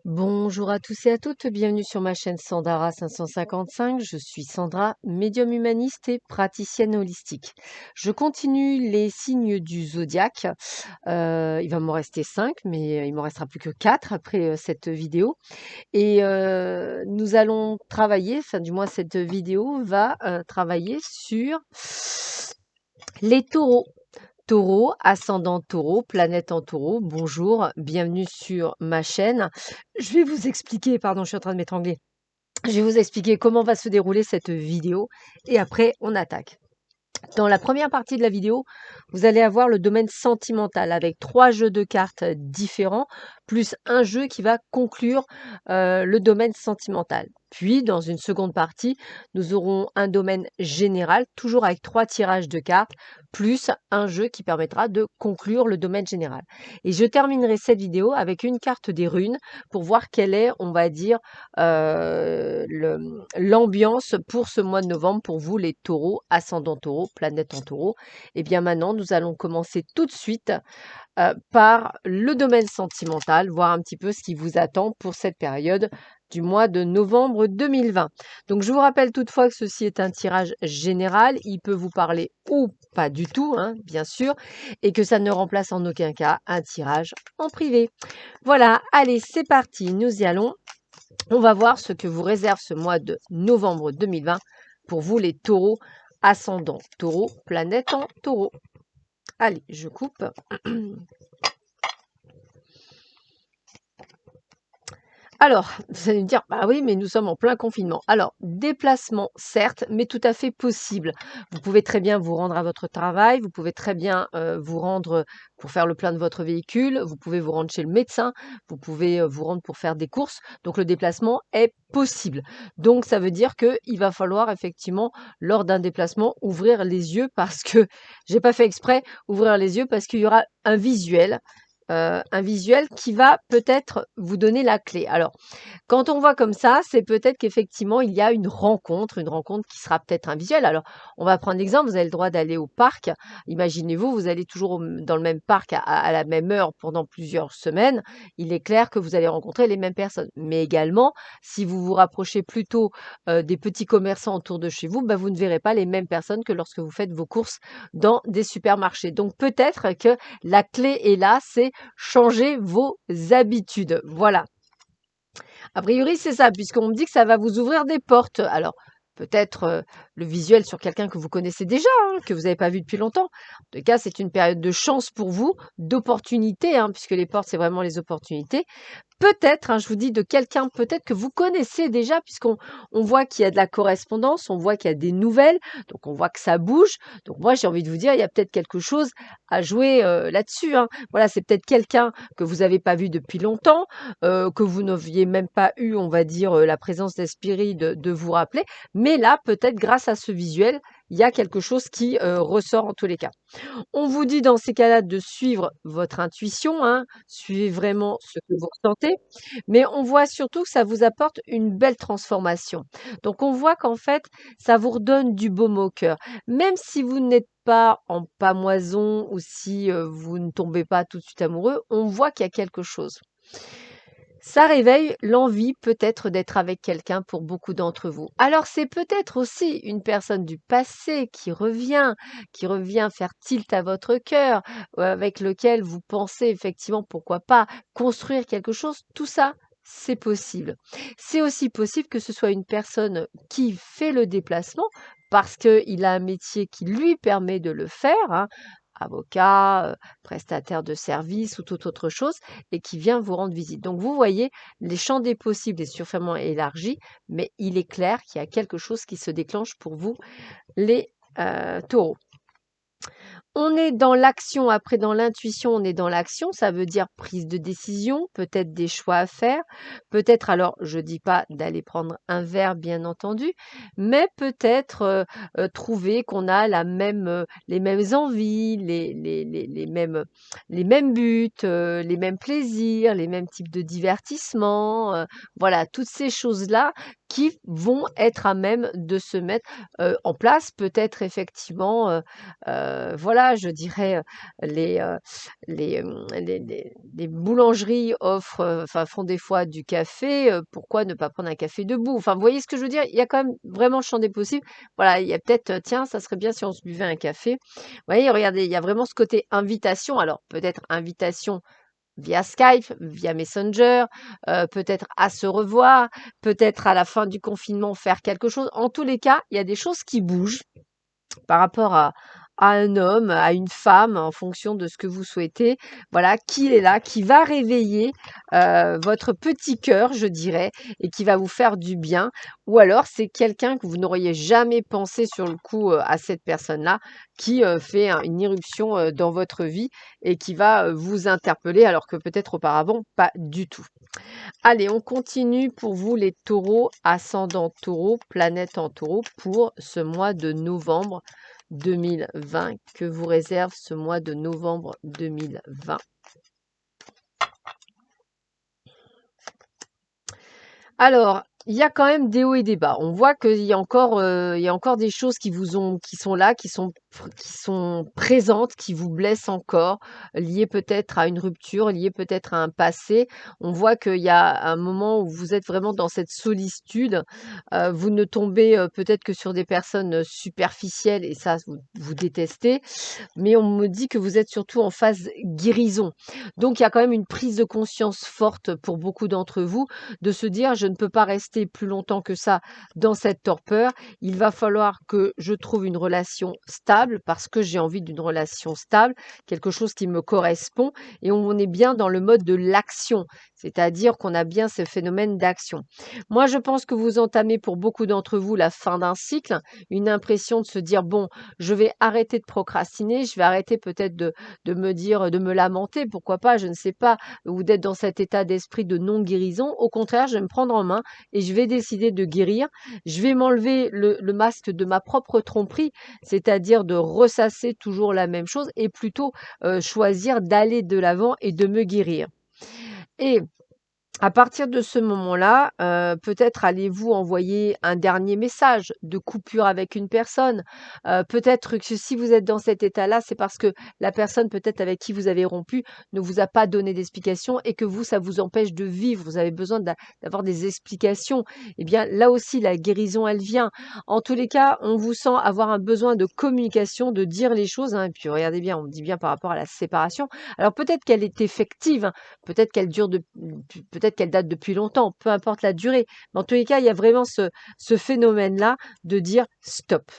Bonjour à tous et à toutes, bienvenue sur ma chaîne Sandara 555. Je suis Sandra, médium humaniste et praticienne holistique. Je continue les signes du zodiaque. Il va m'en rester 5, mais il m'en restera plus que 4 après cette vidéo. Et nous allons travailler, enfin du moins cette vidéo va travailler sur les taureaux. Taureau, ascendant Taureau, planète en Taureau, bonjour, bienvenue sur ma chaîne. Je vais vous expliquer, pardon, je suis en train de m'étrangler. Je vais vous expliquer comment va se dérouler cette vidéo et après on attaque. Dans la première partie de la vidéo, vous allez avoir le domaine sentimental avec 3 jeux de cartes différents, plus un jeu qui va conclure le domaine sentimental. Puis, dans une seconde partie, nous aurons un domaine général, toujours avec 3 tirages de cartes, plus un jeu qui permettra de conclure le domaine général. Et je terminerai cette vidéo avec une carte des runes pour voir quelle est, on va dire, l'ambiance pour ce mois de novembre pour vous les taureaux, ascendant taureau, planète en taureau. Et bien maintenant, nous allons commencer tout de suite par le domaine sentimental, voir un petit peu ce qui vous attend pour cette période du mois de novembre 2020. Donc je vous rappelle toutefois que ceci est un tirage général, il peut vous parler ou pas du tout, hein, bien sûr, et que ça ne remplace en aucun cas un tirage en privé. Voilà, allez, c'est parti, nous y allons. On va voir ce que vous réserve ce mois de novembre 2020 pour vous les taureaux, ascendant taureau, planète en taureau. Allez, je coupe. Alors, vous allez me dire, bah oui, mais nous sommes en plein confinement. Alors, déplacement, certes, mais tout à fait possible. Vous pouvez très bien vous rendre à votre travail, vous pouvez très bien vous rendre pour faire le plein de votre véhicule, vous pouvez vous rendre chez le médecin, vous pouvez vous rendre pour faire des courses. Donc, le déplacement est possible. Donc, ça veut dire qu'il va falloir effectivement, lors d'un déplacement, ouvrir les yeux parce que, j'ai pas fait exprès, ouvrir les yeux parce qu'il y aura un visuel qui va peut-être vous donner la clé. Alors, quand on voit comme ça, c'est peut-être qu'effectivement, il y a une rencontre qui sera peut-être un visuel. Alors, on va prendre l'exemple, vous avez le droit d'aller au parc. Imaginez-vous, vous allez toujours dans le même parc à la même heure pendant plusieurs semaines. Il est clair que vous allez rencontrer les mêmes personnes. Mais également, si vous vous rapprochez plutôt des petits commerçants autour de chez vous, bah, vous ne verrez pas les mêmes personnes que lorsque vous faites vos courses dans des supermarchés. Donc, peut-être que la clé est là, c'est changer vos habitudes. Voilà. A priori, c'est ça, puisqu'on me dit que ça va vous ouvrir des portes. Alors, peut-être le visuel sur quelqu'un que vous connaissez déjà, hein, que vous n'avez pas vu depuis longtemps. En tout cas, c'est une période de chance pour vous, d'opportunité, hein, puisque les portes, c'est vraiment les opportunités. Peut-être, hein, je vous dis de quelqu'un peut-être que vous connaissez déjà, puisqu'on voit qu'il y a de la correspondance, on voit qu'il y a des nouvelles, donc on voit que ça bouge. Donc moi, j'ai envie de vous dire, il y a peut-être quelque chose à jouer là-dessus, hein. Voilà, c'est peut-être quelqu'un que vous n'avez pas vu depuis longtemps, que vous n'aviez même pas eu, on va dire, la présence d'esprit de vous rappeler. Mais là, peut-être grâce à ce visuel, il y a quelque chose qui ressort en tous les cas. On vous dit dans ces cas-là de suivre votre intuition, hein, suivez vraiment ce que vous ressentez, mais on voit surtout que ça vous apporte une belle transformation. Donc on voit qu'en fait, ça vous redonne du baume au cœur. Même si vous n'êtes pas en pamoison ou si vous ne tombez pas tout de suite amoureux, on voit qu'il y a quelque chose. Ça réveille l'envie peut-être d'être avec quelqu'un pour beaucoup d'entre vous. Alors c'est peut-être aussi une personne du passé qui revient faire tilt à votre cœur, avec lequel vous pensez effectivement pourquoi pas construire quelque chose. Tout ça, c'est possible. C'est aussi possible que ce soit une personne qui fait le déplacement parce qu'il a un métier qui lui permet de le faire, hein, avocat, prestataire de service ou toute autre chose, et qui vient vous rendre visite. Donc vous voyez, les champs des possibles est suffisamment élargi, mais il est clair qu'il y a quelque chose qui se déclenche pour vous, les taureaux. On est dans l'action, après dans l'intuition, on est dans l'action, ça veut dire prise de décision, peut-être des choix à faire, peut-être alors, je dis pas d'aller prendre un verre bien entendu, mais peut-être trouver qu'on a les mêmes envies, les mêmes buts, les mêmes plaisirs, les mêmes types de divertissements, voilà, toutes ces choses-là qui vont être à même de se mettre en place. Peut-être effectivement, voilà, je dirais, les, euh, les boulangeries offrent, enfin font des fois du café. Pourquoi ne pas prendre un café debout? Enfin, vous voyez ce que je veux dire? Il y a quand même vraiment le champ des possibles. Voilà, il y a peut-être, tiens, ça serait bien si on se buvait un café. Vous voyez, regardez, il y a vraiment ce côté invitation. Alors, peut-être invitation via Skype, via Messenger, peut-être à se revoir, peut-être à la fin du confinement faire quelque chose. En tous les cas, il y a des choses qui bougent par rapport à un homme, à une femme, en fonction de ce que vous souhaitez. Voilà, qui est là, qui va réveiller votre petit cœur, je dirais, et qui va vous faire du bien. Ou alors, c'est quelqu'un que vous n'auriez jamais pensé sur le coup à cette personne-là, qui fait une irruption dans votre vie et qui va vous interpeller, alors que peut-être auparavant, pas du tout. Allez, on continue pour vous les taureaux, ascendant taureau, planète en taureau, pour ce mois de novembre 2020. Que vous réserve ce mois de novembre 2020? Alors, il y a quand même des hauts et des bas. On voit il y a encore des choses qui sont là, qui sont présentes, qui vous blessent encore, liées peut-être à une rupture, liées peut-être à un passé. On voit qu'il y a un moment où vous êtes vraiment dans cette solitude. Vous ne tombez peut-être que sur des personnes superficielles et ça, vous détestez. Mais on me dit que vous êtes surtout en phase guérison. Donc, il y a quand même une prise de conscience forte pour beaucoup d'entre vous de se dire je ne peux pas rester plus longtemps que ça dans cette torpeur. Il va falloir que je trouve une relation stable parce que j'ai envie d'une relation stable, quelque chose qui me correspond et on est bien dans le mode de l'action, c'est-à-dire qu'on a bien ce phénomène d'action. Moi, je pense que vous entamez pour beaucoup d'entre vous la fin d'un cycle, une impression de se dire bon, je vais arrêter de procrastiner, je vais arrêter peut-être de me dire, de me lamenter, pourquoi pas, je ne sais pas, ou d'être dans cet état d'esprit de non-guérison. Au contraire, je vais me prendre en main et je vais décider de guérir. Je vais m'enlever le masque de ma propre tromperie, c'est-à-dire de ressasser toujours la même chose et plutôt choisir d'aller de l'avant et de me guérir. Et à partir de ce moment-là, peut-être allez-vous envoyer un dernier message de coupure avec une personne. Peut-être que si vous êtes dans cet état-là, c'est parce que la personne peut-être avec qui vous avez rompu ne vous a pas donné d'explication et que vous, ça vous empêche de vivre. Vous avez besoin d'avoir des explications. Eh bien, là aussi, la guérison, elle vient. En tous les cas, on vous sent avoir un besoin de communication, de dire les choses, hein. Et puis, regardez bien, on me dit bien par rapport à la séparation. Alors, peut-être qu'elle est effective, hein, peut-être qu'elle dure peut-être qu'elle date depuis longtemps, peu importe la durée. Mais en tous les cas, il y a vraiment ce phénomène-là de dire stop.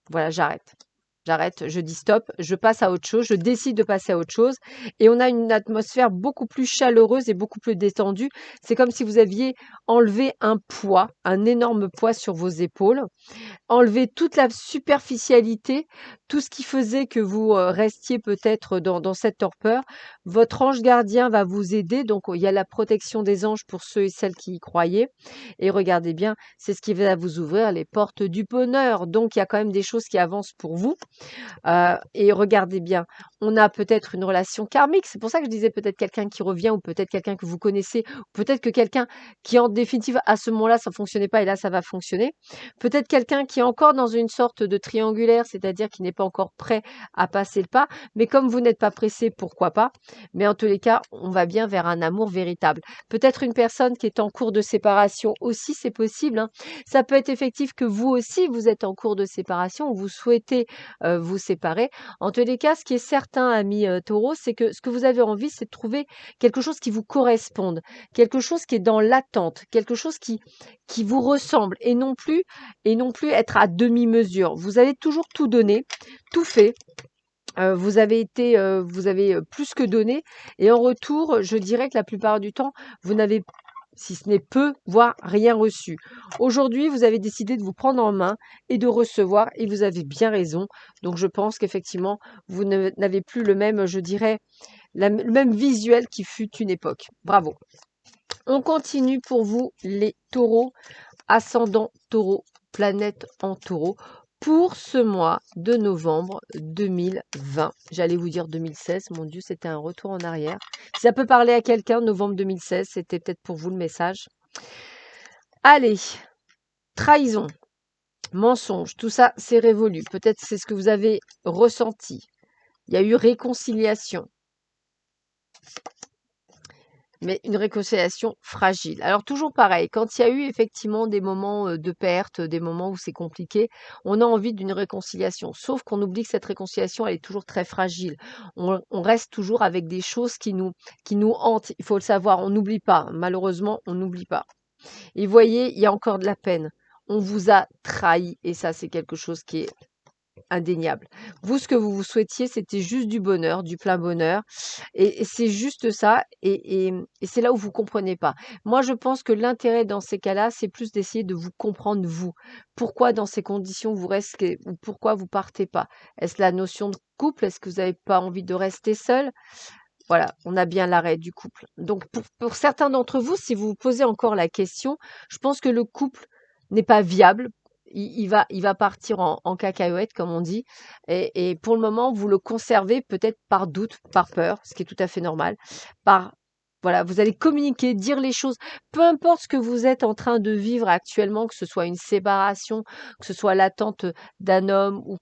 Voilà, j'arrête. J'arrête, je dis stop, je passe à autre chose, je décide de passer à autre chose. Et on a une atmosphère beaucoup plus chaleureuse et beaucoup plus détendue. C'est comme si vous aviez enlevé un poids, un énorme poids sur vos épaules. Enlever toute la superficialité, tout ce qui faisait que vous restiez peut-être dans cette torpeur. Votre ange gardien va vous aider. Donc, il y a la protection des anges pour ceux et celles qui y croyaient. Et regardez bien, c'est ce qui va vous ouvrir les portes du bonheur. Donc, il y a quand même des choses qui avancent pour vous. Et regardez bien, on a peut-être une relation karmique. C'est pour ça que je disais peut-être quelqu'un qui revient ou peut-être quelqu'un que vous connaissez, ou peut-être que quelqu'un qui, en définitive, à ce moment-là, ça ne fonctionnait pas et là, ça va fonctionner. Peut-être quelqu'un qui est encore dans une sorte de triangulaire, c'est-à-dire qui n'est pas encore prêt à passer le pas. Mais comme vous n'êtes pas pressé, pourquoi pas? Mais en tous les cas, on va bien vers un amour véritable. Peut-être une personne qui est en cours de séparation aussi, c'est possible, hein. Ça peut être effectif que vous aussi, vous êtes en cours de séparation ou vous souhaitez vous séparer. En tous les cas, ce qui est certain, ami taureau, c'est que ce que vous avez envie, c'est de trouver quelque chose qui vous corresponde, quelque chose qui est dans l'attente, quelque chose qui vous ressemble et non plus être à demi-mesure. Vous avez toujours tout donné, tout fait. Vous avez plus que donné et en retour, je dirais que la plupart du temps, vous n'avez si ce n'est peu, voire rien reçu. Aujourd'hui, vous avez décidé de vous prendre en main et de recevoir et vous avez bien raison. Donc je pense qu'effectivement, vous n'avez plus le même, je dirais, le même visuel qui fut une époque. Bravo. On continue pour vous les taureaux, ascendant taureau, planète en taureau, pour ce mois de novembre 2020. J'allais vous dire 2016, mon Dieu, c'était un retour en arrière. Si ça peut parler à quelqu'un, novembre 2016, c'était peut-être pour vous le message. Allez, trahison, mensonge, tout ça, c'est révolu. Peut-être c'est ce que vous avez ressenti. Il y a eu réconciliation, mais une réconciliation fragile. Alors toujours pareil, quand il y a eu effectivement des moments de perte, des moments où c'est compliqué, on a envie d'une réconciliation. Sauf qu'on oublie que cette réconciliation, elle est toujours très fragile. On reste toujours avec des choses qui nous hantent. Il faut le savoir, on n'oublie pas. Malheureusement, on n'oublie pas. Et voyez, il y a encore de la peine. On vous a trahi et ça, c'est quelque chose qui est indéniable. Vous, ce que vous vous souhaitiez, c'était juste du bonheur, du plein bonheur. Et c'est juste ça. Et c'est là où vous comprenez pas. Moi, je pense que l'intérêt dans ces cas-là, c'est plus d'essayer de vous comprendre, vous. Pourquoi dans ces conditions vous restez ou pourquoi vous partez pas? Est-ce la notion de couple? Est-ce que vous n'avez pas envie de rester seul? Voilà, on a bien l'arrêt du couple. Donc pour certains d'entre vous, si vous vous posez encore la question, je pense que le couple n'est pas viable. Il va partir en cacahuète, comme on dit. Et pour le moment, vous le conservez peut-être par doute, par peur, ce qui est tout à fait normal, par voilà, vous allez communiquer, dire les choses, peu importe ce que vous êtes en train de vivre actuellement, que ce soit une séparation, que ce soit l'attente d'un homme ou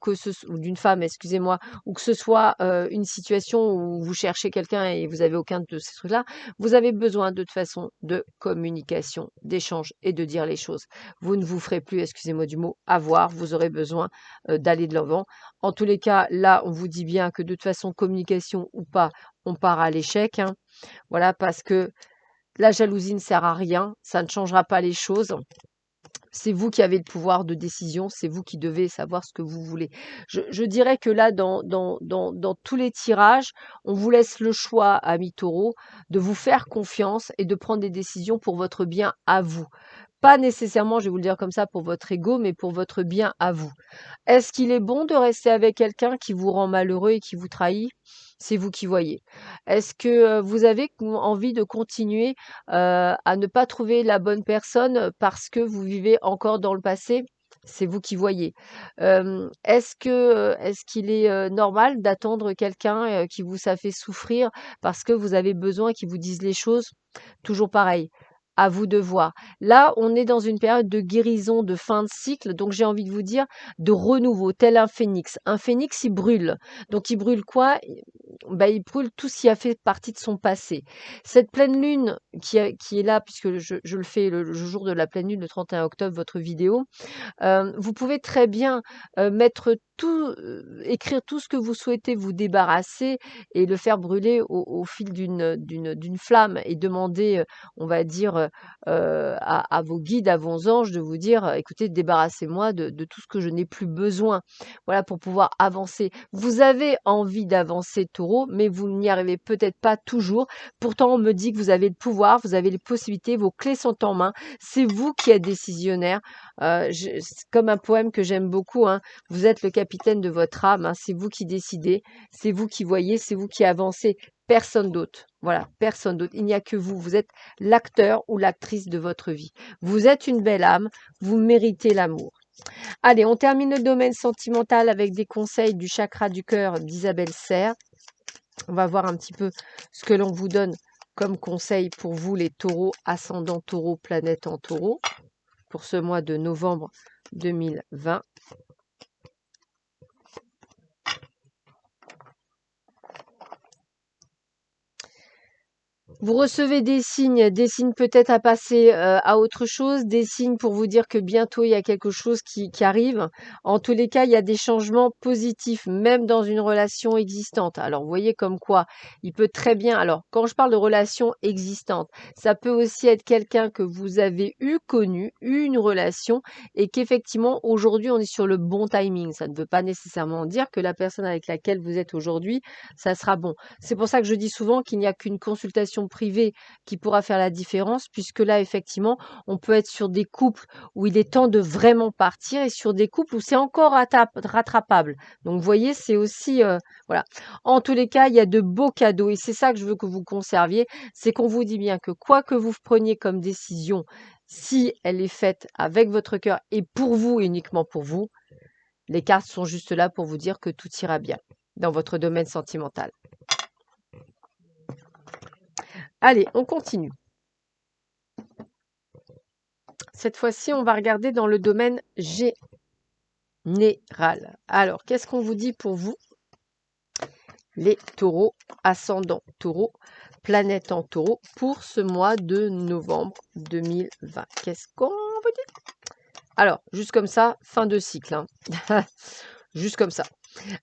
d'une femme, excusez-moi, ou que ce soit une situation où vous cherchez quelqu'un et vous avez aucun de ces trucs-là, vous avez besoin de toute façon de communication, d'échange et de dire les choses. Vous ne vous ferez plus, excusez-moi du mot, avoir, vous aurez besoin d'aller de l'avant. En tous les cas, là, on vous dit bien que de toute façon, communication ou pas, on part à l'échec, hein. Voilà, parce que la jalousie ne sert à rien, ça ne changera pas les choses. C'est vous qui avez le pouvoir de décision, c'est vous qui devez savoir ce que vous voulez. Je dirais que là, dans tous les tirages, on vous laisse le choix, amis taureaux, de vous faire confiance et de prendre des décisions pour votre bien à vous. Pas nécessairement, je vais vous le dire comme ça, pour votre ego, mais pour votre bien à vous. Est-ce qu'il est bon de rester avec quelqu'un qui vous rend malheureux et qui vous trahit? C'est vous qui voyez. Est-ce que, vous avez envie de continuer, à ne pas trouver la bonne personne, parce que vous vivez encore dans le passé? C'est vous qui voyez. Est-ce qu'il est, normal d'attendre quelqu'un, qui vous a fait souffrir parce que vous avez besoin qu'il vous dise les choses? Toujours pareil, à vous de voir. Là, on est dans une période de guérison, de fin de cycle, donc j'ai envie de vous dire de renouveau, tel un phénix. Un phénix, il brûle. Donc il brûle quoi? Il brûle tout ce qui a fait partie de son passé. Cette pleine lune qui est là, puisque je le fais le jour de la pleine lune, le 31 octobre, votre vidéo, vous pouvez très bien, mettre tout, écrire tout ce que vous souhaitez vous débarrasser et le faire brûler au fil d'une flamme et demander, on va dire, à vos guides, à vos anges de vous dire: «Écoutez, débarrassez-moi de tout ce que je n'ai plus besoin». Voilà, pour pouvoir avancer. Vous avez envie d'avancer, Taureau, mais vous n'y arrivez peut-être pas toujours. Pourtant, on me dit que vous avez le pouvoir, vous avez les possibilités, vos clés sont en main. C'est vous qui êtes décisionnaire. C'est comme un poème que j'aime beaucoup, hein. Vous êtes le capitaine de votre âme, hein. C'est vous qui décidez, c'est vous qui voyez, c'est vous qui avancez. Personne d'autre. Voilà, personne d'autre. Il n'y a que vous. Vous êtes l'acteur ou l'actrice de votre vie. Vous êtes une belle âme. Vous méritez l'amour. Allez, on termine le domaine sentimental avec des conseils du chakra du cœur d'Isabelle Serre. On va voir un petit peu ce que l'on vous donne comme conseil pour vous, les taureaux, ascendant taureau, planète en taureau, pour ce mois de novembre 2020. Vous recevez des signes peut-être à passer à autre chose, des signes pour vous dire que bientôt il y a quelque chose qui arrive. En tous les cas, il y a des changements positifs, même dans une relation existante. Alors, vous voyez comme quoi il peut très bien. Alors, quand je parle de relation existante, ça peut aussi être quelqu'un que vous avez connu, eu une relation, et qu'effectivement, aujourd'hui, on est sur le bon timing. Ça ne veut pas nécessairement dire que la personne avec laquelle vous êtes aujourd'hui, ça sera bon. C'est pour ça que je dis souvent qu'il n'y a qu'une consultation privée qui pourra faire la différence, puisque là, effectivement, on peut être sur des couples où il est temps de vraiment partir et sur des couples où c'est encore rattrapable. Donc, vous voyez, c'est aussi, voilà. En tous les cas, il y a de beaux cadeaux et c'est ça que je veux que vous conserviez, c'est qu'on vous dit bien que quoi que vous preniez comme décision, si elle est faite avec votre cœur et pour vous, uniquement pour vous, les cartes sont juste là pour vous dire que tout ira bien dans votre domaine sentimental. Allez, on continue. cette fois-ci, on va regarder dans le domaine général. Alors, qu'est-ce qu'on vous dit pour vous, les taureaux, ascendant taureau, planète en taureau, pour ce mois de novembre 2020? Qu'est-ce qu'on vous dit? Alors, juste comme ça, fin de cycle, hein. Juste comme ça.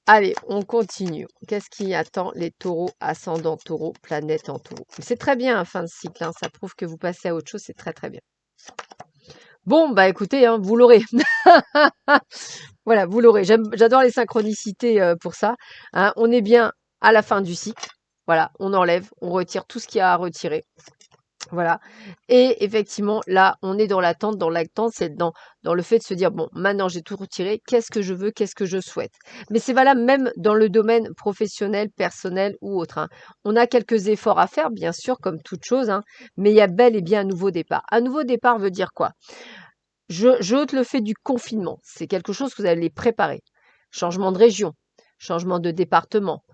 Allez, on continue. Qu'est-ce qui attend les taureaux, ascendant taureau, planète en taureau? C'est très bien, hein, fin de cycle, hein. Ça prouve que vous passez à autre chose, c'est très très bien. Bon, bah écoutez, hein, vous l'aurez. Voilà, vous l'aurez. J'adore les synchronicités pour ça, hein. On est bien à la fin du cycle. Voilà, on enlève, on retire tout ce qu'il y a à retirer. Voilà. Et effectivement, là, on est dans l'attente. Dans l'attente, c'est dans le fait de se dire, bon, maintenant j'ai tout retiré, qu'est-ce que je veux, qu'est-ce que je souhaite? Mais c'est valable même dans le domaine professionnel, personnel ou autre, hein. On a quelques efforts à faire, bien sûr, comme toute chose, hein, mais il y a bel et bien un nouveau départ. Un nouveau départ veut dire quoi? Je ôte le fait du confinement. C'est quelque chose que vous allez préparer. Changement de région, changement de département,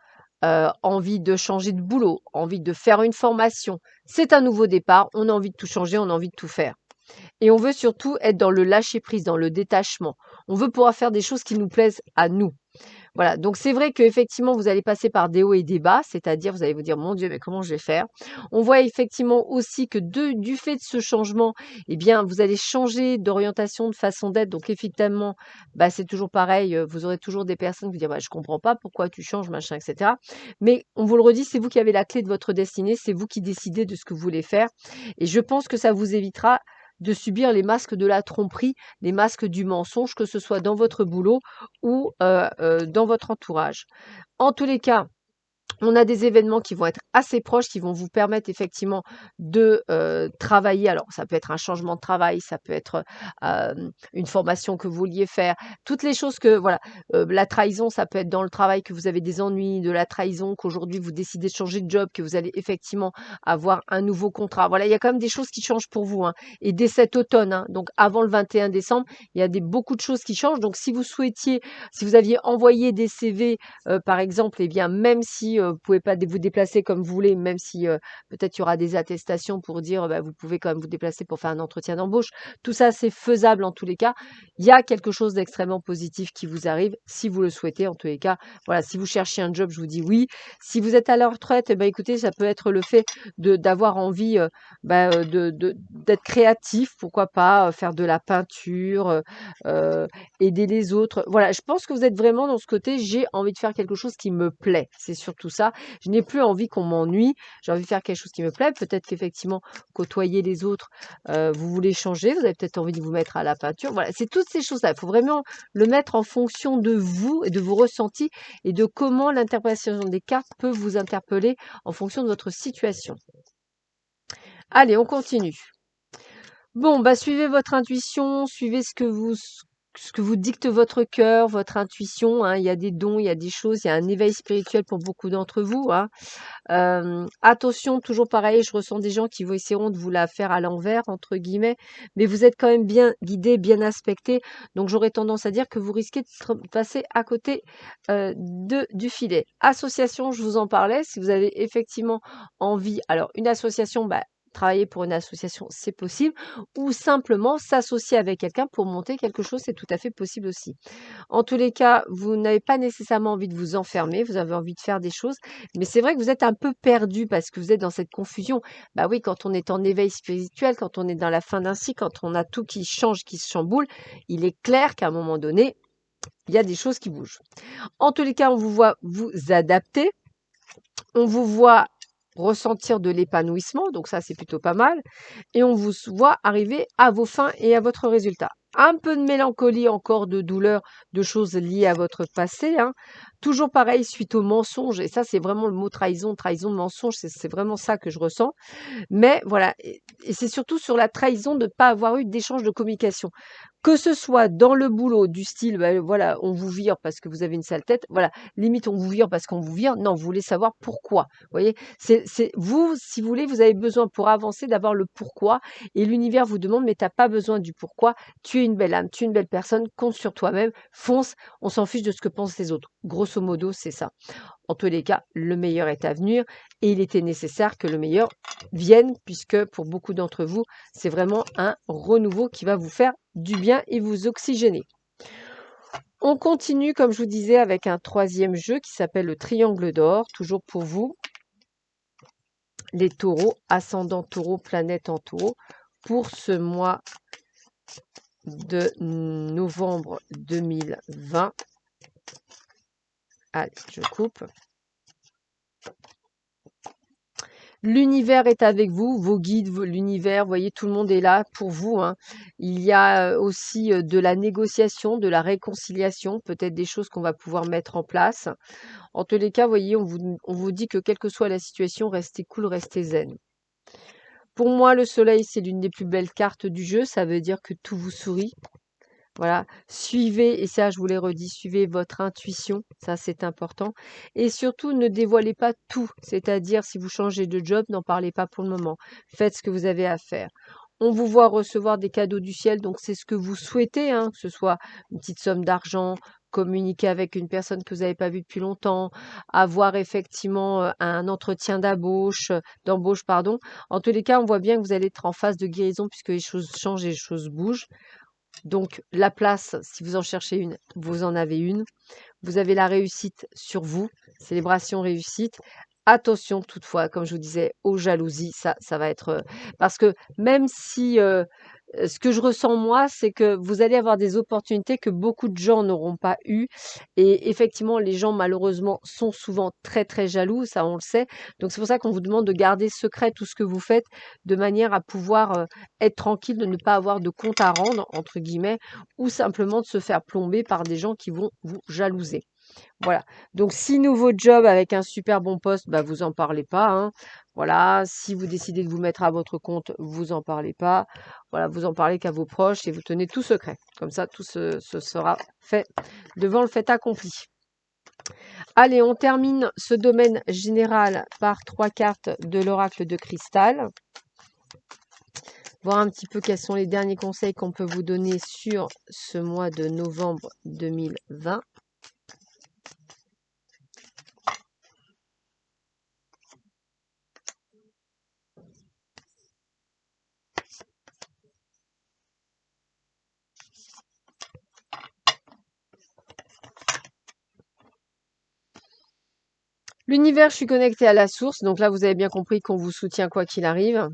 envie de changer de boulot, envie de faire une formation. C'est un nouveau départ, on a envie de tout changer, on a envie de tout faire. Et on veut surtout être dans le lâcher-prise, dans le détachement. On veut pouvoir faire des choses qui nous plaisent à nous. Voilà, donc c'est vrai qu'effectivement, vous allez passer par des hauts et des bas, c'est-à-dire vous allez vous dire, mon Dieu, mais comment je vais faire? On voit effectivement aussi que du fait de ce changement, eh bien, vous allez changer d'orientation, de façon d'être. Donc effectivement, bah, c'est toujours pareil, vous aurez toujours des personnes qui vous diront, bah, je comprends pas pourquoi tu changes, machin, etc. Mais on vous le redit, c'est vous qui avez la clé de votre destinée, c'est vous qui décidez de ce que vous voulez faire. Et je pense que ça vous évitera de subir les masques de la tromperie, les masques du mensonge, que ce soit dans votre boulot ou dans votre entourage. En tous les cas, on a des événements qui vont être assez proches, qui vont vous permettre effectivement de travailler. Alors, ça peut être un changement de travail, ça peut être une formation que vous vouliez faire. Toutes les choses que, voilà, la trahison, ça peut être dans le travail que vous avez des ennuis, de la trahison, qu'aujourd'hui vous décidez de changer de job, que vous allez effectivement avoir un nouveau contrat. Voilà, il y a quand même des choses qui changent pour vous, hein. Et dès cet automne, hein, donc avant le 21 décembre, il y a beaucoup de choses qui changent. Donc, si vous souhaitiez, si vous aviez envoyé des CV par exemple, eh bien, même si vous pouvez pas vous déplacer comme vous voulez, même si peut-être il y aura des attestations pour dire bah, vous pouvez quand même vous déplacer pour faire un entretien d'embauche, tout ça c'est faisable en tous les cas. Il y a quelque chose d'extrêmement positif qui vous arrive si vous le souhaitez. En tous les cas, voilà, si vous cherchez un job, je vous dis oui. Si vous êtes à la retraite, eh ben, écoutez, ça peut être le fait d'avoir envie d'être créatif, pourquoi pas faire de la peinture, aider les autres. Voilà, je pense que vous êtes vraiment dans ce côté, j'ai envie de faire quelque chose qui me plaît. C'est surtout ça. Je n'ai plus envie qu'on m'ennuie. J'ai envie de faire quelque chose qui me plaît. Peut-être qu'effectivement, côtoyer les autres, vous voulez changer. Vous avez peut-être envie de vous mettre à la peinture. Voilà, c'est toutes ces choses-là. Il faut vraiment le mettre en fonction de vous et de vos ressentis et de comment l'interprétation des cartes peut vous interpeller en fonction de votre situation. Allez, on continue. Bon, bah suivez votre intuition, suivez ce que vous dicte votre cœur, votre intuition, hein. Il y a des dons, il y a des choses, il y a un éveil spirituel pour beaucoup d'entre vous, hein. Attention, toujours pareil, je ressens des gens qui essaieront de vous la faire à l'envers, entre guillemets, mais vous êtes quand même bien guidé, bien aspecté, donc j'aurais tendance à dire que vous risquez de passer à côté du filet. Association, je vous en parlais, si vous avez effectivement envie, alors une association, bah, travailler pour une association, c'est possible, ou simplement s'associer avec quelqu'un pour monter quelque chose, c'est tout à fait possible aussi. En tous les cas, vous n'avez pas nécessairement envie de vous enfermer, vous avez envie de faire des choses, mais c'est vrai que vous êtes un peu perdu parce que vous êtes dans cette confusion. Bah oui, quand on est en éveil spirituel, quand on est dans la fin d'un cycle, quand on a tout qui change, qui se chamboule, il est clair qu'à un moment donné, il y a des choses qui bougent. En tous les cas, on vous voit vous adapter, on vous voit ressentir de l'épanouissement, donc ça c'est plutôt pas mal, et on vous voit arriver à vos fins et à votre résultat. Un peu de mélancolie encore, de douleur, de choses liées à votre passé, hein. Toujours pareil suite au mensonge, et ça c'est vraiment le mot trahison, trahison, mensonge, c'est vraiment ça que je ressens. Mais voilà, et c'est surtout sur la trahison de ne pas avoir eu d'échange de communication. Que ce soit dans le boulot, du style, bah, voilà, on vous vire parce que vous avez une sale tête, voilà, limite on vous vire parce qu'on vous vire, non, vous voulez savoir pourquoi. Vous voyez, c'est vous, si vous voulez, vous avez besoin pour avancer d'avoir le pourquoi, et l'univers vous demande, mais t'as pas besoin du pourquoi, tu es une belle âme, tu es une belle personne, compte sur toi-même, fonce, on s'en fiche de ce que pensent les autres. Grosso modo, c'est ça. En tous les cas, le meilleur est à venir et il était nécessaire que le meilleur viennent, puisque pour beaucoup d'entre vous, c'est vraiment un renouveau qui va vous faire du bien et vous oxygéner. On continue, comme je vous disais, avec un troisième jeu qui s'appelle le triangle d'or, toujours pour vous, les taureaux, ascendant taureau, planète en taureau, pour ce mois de novembre 2020. Allez, je coupe. L'univers est avec vous, vos guides, l'univers, vous voyez, tout le monde est là pour vous, hein. Il y a aussi de la négociation, de la réconciliation, peut-être des choses qu'on va pouvoir mettre en place. En tous les cas, vous voyez, on vous dit que quelle que soit la situation, restez cool, restez zen. Pour moi, le soleil, c'est l'une des plus belles cartes du jeu. Ça veut dire que tout vous sourit. Voilà, suivez, et ça je vous l'ai redit, suivez votre intuition, ça c'est important. Et surtout, ne dévoilez pas tout, c'est-à-dire si vous changez de job, n'en parlez pas pour le moment. Faites ce que vous avez à faire. On vous voit recevoir des cadeaux du ciel, donc c'est ce que vous souhaitez, hein, que ce soit une petite somme d'argent, communiquer avec une personne que vous n'avez pas vue depuis longtemps, avoir effectivement un entretien d'embauche, pardon. En tous les cas, on voit bien que vous allez être en phase de guérison puisque les choses changent et les choses bougent. Donc, la place, si vous en cherchez une, vous en avez une. Vous avez la réussite sur vous, célébration réussite. Attention toutefois, comme je vous disais, aux jalousies, ça va être... parce que même si ce que je ressens moi, c'est que vous allez avoir des opportunités que beaucoup de gens n'auront pas eues. Et effectivement, les gens, malheureusement, sont souvent très, très jaloux, ça on le sait. Donc c'est pour ça qu'on vous demande de garder secret tout ce que vous faites, de manière à pouvoir être tranquille, de ne pas avoir de compte à rendre, entre guillemets, ou simplement de se faire plomber par des gens qui vont vous jalouser. Voilà. Donc, si nouveau job avec un super bon poste, bah, vous en parlez pas, hein. Voilà. Si vous décidez de vous mettre à votre compte, vous en parlez pas. Voilà. Vous en parlez qu'à vos proches et vous tenez tout secret. Comme ça, tout se sera fait devant le fait accompli. Allez, on termine ce domaine général par 3 cartes de l'oracle de cristal. Voir un petit peu quels sont les derniers conseils qu'on peut vous donner sur ce mois de novembre 2020. L'univers, je suis connectée à la source, donc là vous avez bien compris qu'on vous soutient quoi qu'il arrive.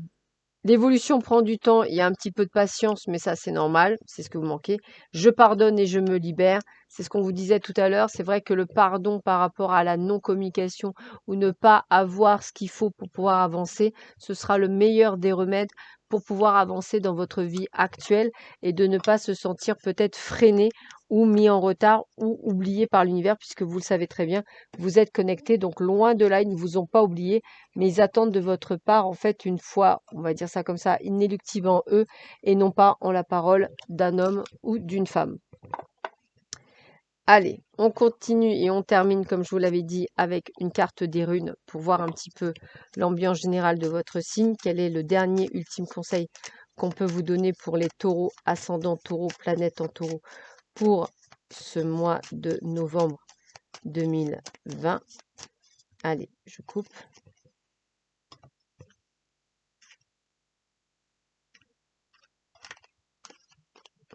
L'évolution prend du temps, il y a un petit peu de patience, mais ça c'est normal, c'est ce que vous manquez. Je pardonne et je me libère, c'est ce qu'on vous disait tout à l'heure. C'est vrai que le pardon par rapport à la non-communication ou ne pas avoir ce qu'il faut pour pouvoir avancer, ce sera le meilleur des remèdes pour pouvoir avancer dans votre vie actuelle et de ne pas se sentir peut-être freiné ou mis en retard ou oublié par l'univers, puisque vous le savez très bien, vous êtes connecté, donc loin de là, ils ne vous ont pas oublié, mais ils attendent de votre part, en fait, une foi, on va dire ça comme ça, inéluctible en eux, et non pas en la parole d'un homme ou d'une femme. Allez, on continue et on termine, comme je vous l'avais dit, avec une carte des runes pour voir un petit peu l'ambiance générale de votre signe. Quel est le dernier ultime conseil qu'on peut vous donner pour les taureaux, ascendant taureau, planète en taureau, pour ce mois de novembre 2020. Allez, je coupe.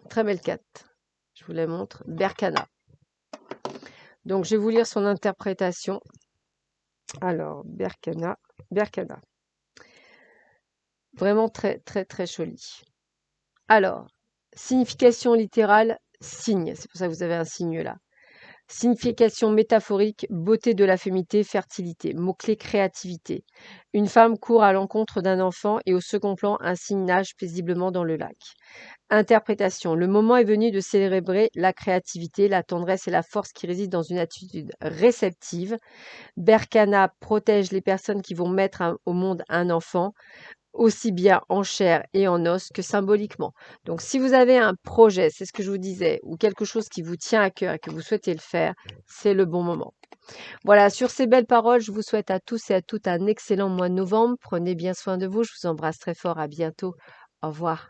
Très belle carte. Je vous la montre. Berkana. Donc, je vais vous lire son interprétation. Alors, Berkana. Vraiment très, très, très joli. Alors, signification littérale, signe. C'est pour ça que vous avez un signe là. Signification métaphorique, beauté de la féminité, fertilité. Mot-clé, créativité. Une femme court à l'encontre d'un enfant et au second plan, un cygne nage paisiblement dans le lac. Interprétation. Le moment est venu de célébrer la créativité, la tendresse et la force qui résident dans une attitude réceptive. Berkana protège les personnes qui vont mettre au monde un enfant, aussi bien en chair et en os que symboliquement. Donc si vous avez un projet, c'est ce que je vous disais, ou quelque chose qui vous tient à cœur et que vous souhaitez le faire, c'est le bon moment. Voilà, sur ces belles paroles, je vous souhaite à tous et à toutes un excellent mois de novembre. Prenez bien soin de vous, je vous embrasse très fort, à bientôt. Au revoir.